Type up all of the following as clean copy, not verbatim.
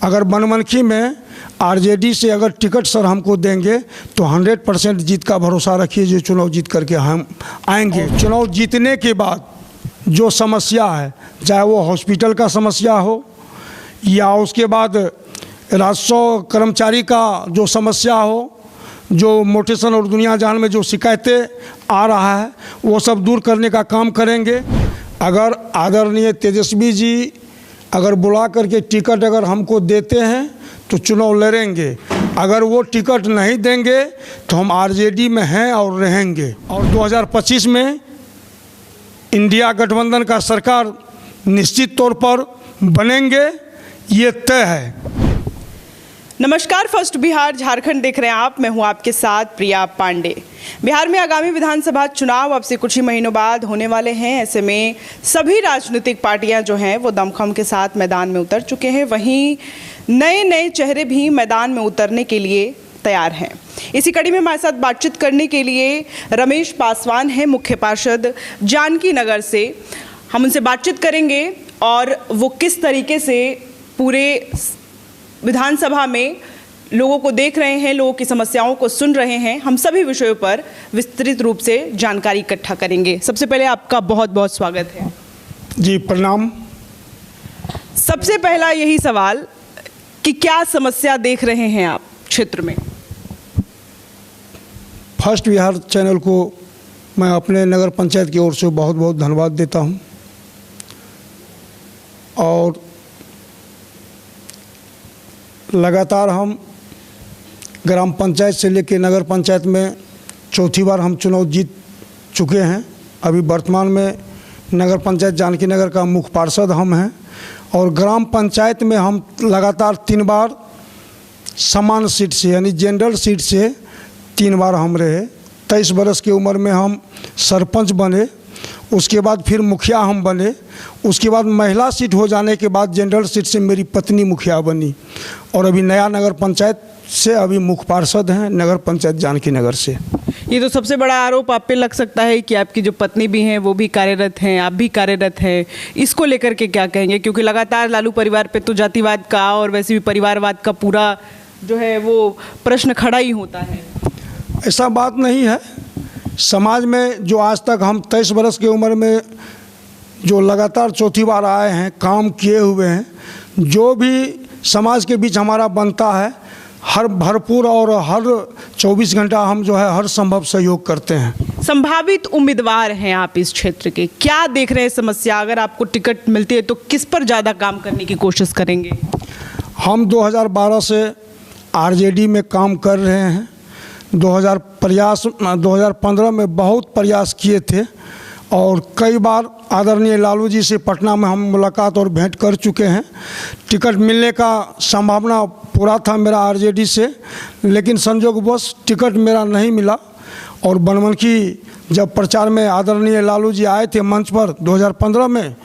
अगर बनमनखी में आरजेडी से अगर टिकट सर हमको देंगे तो 100% जीत का भरोसा रखिए, जो चुनाव जीत करके हम आएंगे। चुनाव जीतने के बाद जो समस्या है, चाहे वो हॉस्पिटल का समस्या हो या उसके बाद राजस्व कर्मचारी का जो समस्या हो, जो मोटेशन और दुनिया जहान में जो शिकायतें आ रहा है, वो सब दूर करने का काम करेंगे। अगर आदरणीय तेजस्वी जी अगर बुला करके टिकट अगर हमको देते हैं तो चुनाव लड़ेंगे। अगर वो टिकट नहीं देंगे तो हम आरजेडी में हैं और रहेंगे। और 2025 में इंडिया गठबंधन का सरकार निश्चित तौर पर बनेंगे, ये तय है। नमस्कार, फर्स्ट बिहार झारखंड देख रहे हैं आप। मैं हूं आपके साथ प्रिया पांडे। बिहार में आगामी विधानसभा चुनाव अब से कुछ ही महीनों बाद होने वाले हैं। ऐसे में सभी राजनीतिक पार्टियां जो हैं वो दमखम के साथ मैदान में उतर चुके हैं। वहीं नए नए चेहरे भी मैदान में उतरने के लिए तैयार हैं। इसी कड़ी में हमारे साथ बातचीत करने के लिए रमेश पासवान हैं, मुख्य पार्षद जानकी नगर से। हम उनसे बातचीत करेंगे और वो किस तरीके से पूरे विधानसभा में लोगों को देख रहे हैं, लोगों की समस्याओं को सुन रहे हैं, हम सभी विषयों पर विस्तृत रूप से जानकारी इकट्ठा करेंगे। सबसे पहले आपका बहुत बहुत स्वागत है। जी प्रणाम। सबसे पहला यही सवाल कि क्या समस्या देख रहे हैं आप क्षेत्र में? फर्स्ट बिहार चैनल को मैं अपने नगर पंचायत की ओर से बहुत बहुत धन्यवाद देता हूं। और लगातार हम ग्राम पंचायत से लेकर नगर पंचायत में चौथी बार हम चुनाव जीत चुके हैं। अभी वर्तमान में नगर पंचायत जानकी नगर का मुख्य पार्षद हम हैं और ग्राम पंचायत में हम लगातार 3 बार समान सीट से यानी जनरल सीट से 3 बार हम रहे। 23 बरस की उम्र में हम सरपंच बने, उसके बाद फिर मुखिया हम बने, उसके बाद महिला सीट हो जाने के बाद जनरल सीट से मेरी पत्नी मुखिया बनी और अभी नया नगर पंचायत से अभी मुख्य पार्षद हैं नगर पंचायत जानकी नगर से। ये तो सबसे बड़ा आरोप आप पे लग सकता है कि आपकी जो पत्नी भी हैं वो भी कार्यरत हैं, आप भी कार्यरत हैं। इसको लेकर के क्या कहेंगे? क्योंकि लगातार लालू परिवार पे तो जातिवाद का और वैसे भी परिवारवाद का पूरा जो है वो प्रश्न खड़ा ही होता है। ऐसा बात नहीं है। समाज में जो आज तक हम 23 बरस की उम्र में जो लगातार चौथी बार आए हैं, काम किए हुए हैं, जो भी समाज के बीच हमारा बनता है, हर भरपूर और हर 24 घंटा हम जो है हर संभव सहयोग करते हैं। संभावित उम्मीदवार हैं आप इस क्षेत्र के, क्या देख रहे हैं समस्या? अगर आपको टिकट मिलती है तो किस पर ज़्यादा काम करने की कोशिश करेंगे? हम 2012 से आरजेडी में काम कर रहे हैं। 2015 में बहुत प्रयास किए थे और कई बार आदरणीय लालू जी से पटना में हम मुलाकात और भेंट कर चुके हैं। टिकट मिलने का संभावना पूरा था मेरा आरजेडी से, लेकिन संजोगवश टिकट मेरा नहीं मिला। और बनमनखी जब प्रचार में आदरणीय लालू जी आए थे मंच पर 2015 में,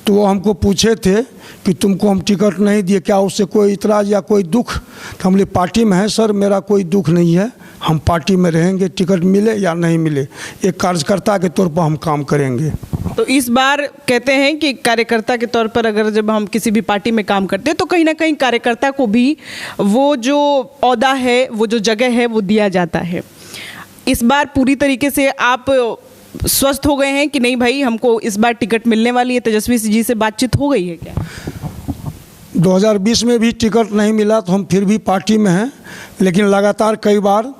तो वो हमको पूछे थे कि तुमको हम टिकट नहीं दिए, क्या उससे कोई इतराज़ या कोई दुख? तो हम बोले पार्टी में है सर, मेरा कोई दुख नहीं है, हम पार्टी में रहेंगे, टिकट मिले या नहीं मिले, एक कार्यकर्ता के तौर पर हम काम करेंगे। तो इस बार कहते हैं कि कार्यकर्ता के तौर पर अगर जब हम किसी भी पार्टी में काम करते हैं तो कहीं ना कहीं कार्यकर्ता को भी वो जो ओहदा है, वो जो जगह है वो दिया जाता है। इस बार पूरी तरीके से आप स्वस्थ हो गए हैं कि नहीं भाई हमको इस बार टिकट मिलने वाली है? तेजस्वी जी से बातचीत हो गई है क्या? 2020 में भी टिकट नहीं मिला तो हम फिर भी पार्टी में हैं, लेकिन लगातार कई बार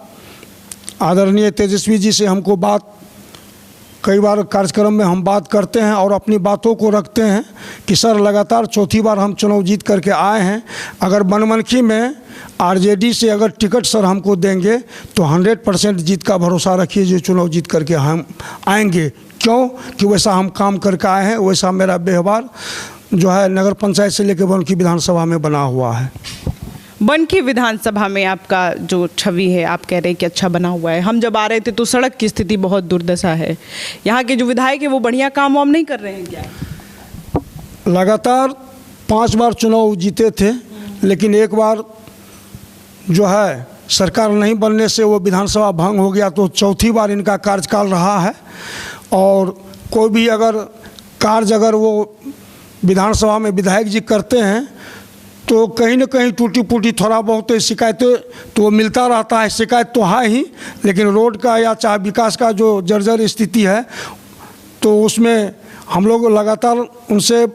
आदरणीय तेजस्वी जी से हमको कई बार कार्यक्रम में हम बात करते हैं और अपनी बातों को रखते हैं कि सर लगातार चौथी बार हम चुनाव जीत करके आए हैं। अगर बनमनखी में आरजेडी से अगर टिकट सर हमको देंगे तो 100% जीत का भरोसा रखिए, जो चुनाव जीत करके हम आएंगे। क्यों कि वैसा हम काम करके आए हैं, वैसा मेरा व्यवहार जो है नगर पंचायत से लेकर बनमनखी विधानसभा में बना हुआ है। बनमनखी विधानसभा में आपका जो छवि है, आप कह रहे हैं कि अच्छा बना हुआ है। हम जब आ रहे थे तो सड़क की स्थिति बहुत दुर्दशा है। यहाँ के जो विधायक है वो बढ़िया काम वाम नहीं कर रहे हैं क्या? लगातार 5 बार चुनाव जीते थे, लेकिन एक बार जो है सरकार नहीं बनने से वो विधानसभा भंग हो गया, तो चौथी बार इनका कार्यकाल रहा है। और कोई भी अगर कार्य अगर वो विधानसभा में विधायक जी करते हैं तो कहीं ना कहीं टूटी फूटी थोड़ा बहुत शिकायतें तो मिलता रहता है, शिकायत तो है ही, लेकिन रोड का या चाहे विकास का जो जर्जर स्थिति है तो उसमें हम लोग लगातार उनसे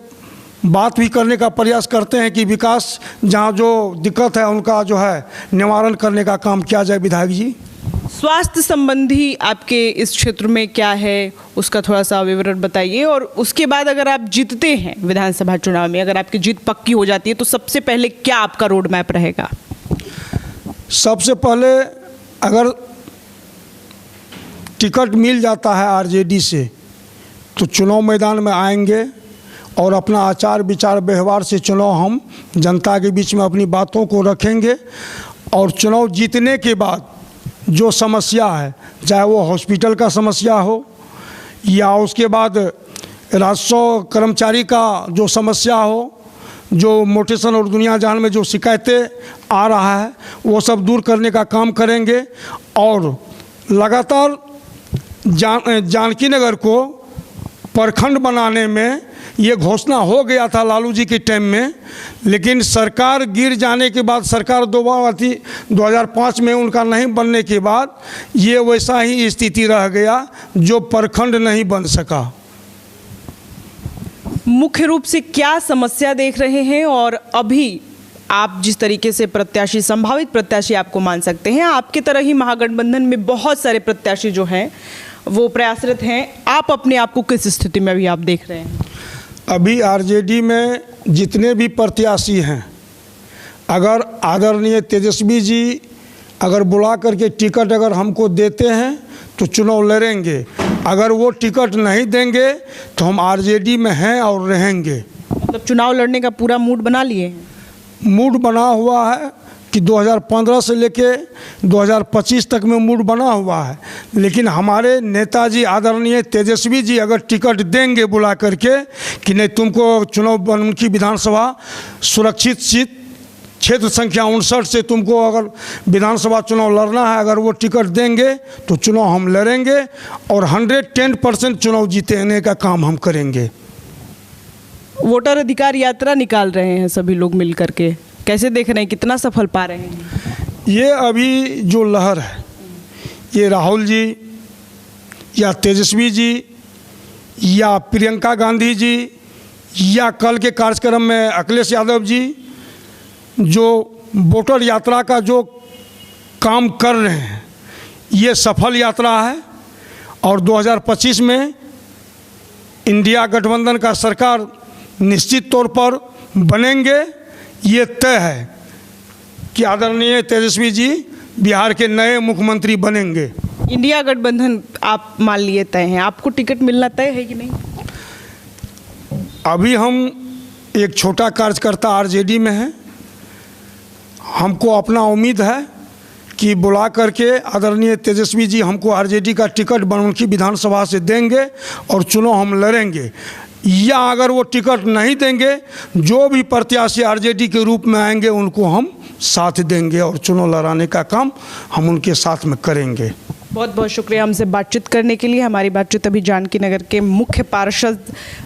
बात भी करने का प्रयास करते हैं कि विकास जहाँ जो दिक्कत है उनका जो है निवारण करने का काम किया जाए। विधायक जी, स्वास्थ्य संबंधी आपके इस क्षेत्र में क्या है उसका थोड़ा सा विवरण बताइए, और उसके बाद अगर आप जीतते हैं विधानसभा चुनाव में, अगर आपकी जीत पक्की हो जाती है तो सबसे पहले क्या आपका रोड मैप रहेगा? सबसे पहले अगर टिकट मिल जाता है आरजेडी से तो चुनाव मैदान में आएंगे और अपना आचार विचार व्यवहार से चुनाव हम जनता के बीच में अपनी बातों को रखेंगे, और चुनाव जीतने के बाद जो समस्या है, चाहे वो हॉस्पिटल का समस्या हो या उसके बाद राजस्व कर्मचारी का जो समस्या हो, जो मोटेशन और दुनिया जहान में जो शिकायतें आ रहा है वो सब दूर करने का काम करेंगे। और लगातार जानकी नगर को प्रखंड बनाने में ये घोषणा हो गया था लालू जी के टाइम में, लेकिन सरकार गिर जाने के बाद, सरकार दोबारा थी 2005 में, उनका नहीं बनने के बाद ये वैसा ही स्थिति रह गया जो प्रखंड नहीं बन सका। मुख्य रूप से क्या समस्या देख रहे हैं, और अभी आप जिस तरीके से प्रत्याशी, संभावित प्रत्याशी आपको मान सकते हैं, आपके तरह ही महागठबंधन में बहुत सारे प्रत्याशी जो हैं वो प्रयासरत हैं, आप अपने आप को किस स्थिति में अभी आप देख रहे हैं? अभी आरजेडी में जितने भी प्रत्याशी हैं, अगर आदरणीय तेजस्वी जी अगर बुला करके टिकट अगर हमको देते हैं तो चुनाव लड़ेंगे, अगर वो टिकट नहीं देंगे तो हम आरजेडी में हैं और रहेंगे। मतलब चुनाव लड़ने का पूरा मूड बना लिए हैं? मूड बना हुआ है कि 2015 से लेके 2025 तक में मूड बना हुआ है, लेकिन हमारे नेताजी आदरणीय तेजस्वी जी अगर टिकट देंगे बुला करके कि नहीं तुमको चुनाव, उनकी विधानसभा सुरक्षित सीट क्षेत्र संख्या 59 से तुमको अगर विधानसभा चुनाव लड़ना है, अगर वो टिकट देंगे तो चुनाव हम लड़ेंगे और 110% चुनाव जीतने का काम हम करेंगे। वोटर अधिकार यात्रा निकाल रहे हैं सभी लोग मिल करके, कैसे देख रहे हैं, कितना सफल पा रहे हैं? ये अभी जो लहर है, ये राहुल जी या तेजस्वी जी या प्रियंका गांधी जी या कल के कार्यक्रम में अखिलेश यादव जी जो वोटर यात्रा का जो काम कर रहे हैं, ये सफल यात्रा है। और 2025 में इंडिया गठबंधन का सरकार निश्चित तौर पर बनेंगे, ये तय है कि आदरणीय तेजस्वी जी बिहार के नए मुख्यमंत्री बनेंगे। इंडिया गठबंधन आप मान लिए तय हैं, आपको टिकट मिलना तय है कि नहीं? अभी हम एक छोटा कार्यकर्ता आरजेडी में हैं, हमको अपना उम्मीद है कि बुला करके आदरणीय तेजस्वी जी हमको आरजेडी का टिकट उनकी विधानसभा से देंगे और चुनाव हम लड़ेंगे, या अगर वो टिकट नहीं देंगे, जो भी प्रत्याशी आरजेडी के रूप में आएंगे उनको हम साथ देंगे और चुनाव लड़ाने का काम हम उनके साथ में करेंगे। बहुत बहुत शुक्रिया हमसे बातचीत करने के लिए। हमारी बातचीत अभी जानकी नगर के मुख्य पार्षद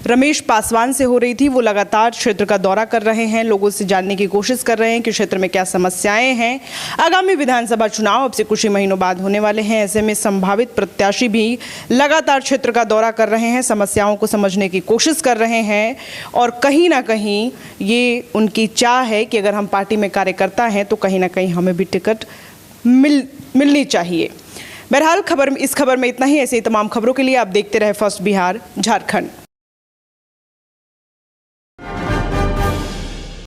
रमेश पासवान से हो रही थी। वो लगातार क्षेत्र का दौरा कर रहे हैं, लोगों से जानने की कोशिश कर रहे हैं कि क्षेत्र में क्या समस्याएं हैं। आगामी विधानसभा चुनाव अब से कुछ ही महीनों बाद होने वाले हैं, ऐसे में संभावित प्रत्याशी भी लगातार क्षेत्र का दौरा कर रहे हैं, समस्याओं को समझने की कोशिश कर रहे हैं, और कहीं ना कहीं ये उनकी चाह है कि अगर हम पार्टी में कार्यकर्ता हैं तो कहीं ना कहीं हमें भी टिकट मिलनी चाहिए। बहरहाल इस खबर में इतना ही। ऐसे ही तमाम खबरों के लिए आप देखते रहे फर्स्ट बिहार झारखंड।